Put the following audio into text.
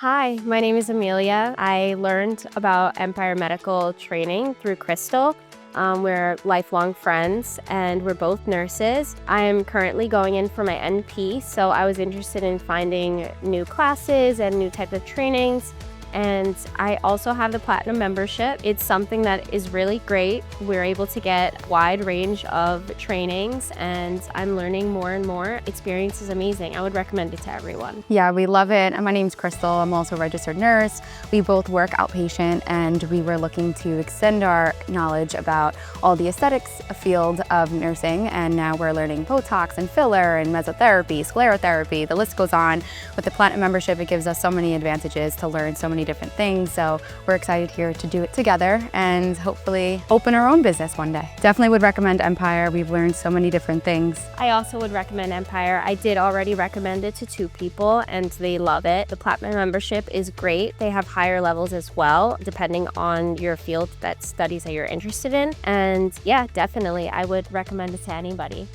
Hi, my name is Amelia. I learned about Empire Medical training through Crystal. We're lifelong friends and we're both nurses. I'm currently going in for my NP, so I was interested in finding new classes and new types of trainings. And I also have the Platinum membership. It's something that is really great. We're able to get a wide range of trainings and I'm learning more and more. Experience is amazing. I would recommend it to everyone. Yeah, we love it. And my name's Crystal. I'm also a registered nurse. We both work outpatient and we were looking to extend our knowledge about all the aesthetics field of nursing. And now we're learning Botox and filler and mesotherapy, sclerotherapy, the list goes on. With the Platinum membership, it gives us so many advantages to learn so many different things. So we're excited here to do it together and hopefully open our own business one day. Definitely would recommend Empire. We've learned so many different things. I also would recommend Empire. I did already recommend it to 2 people and they love it. The Platinum membership is great. They have higher levels as well, depending on your field, that studies that you're interested in. And yeah, definitely, I would recommend it to anybody.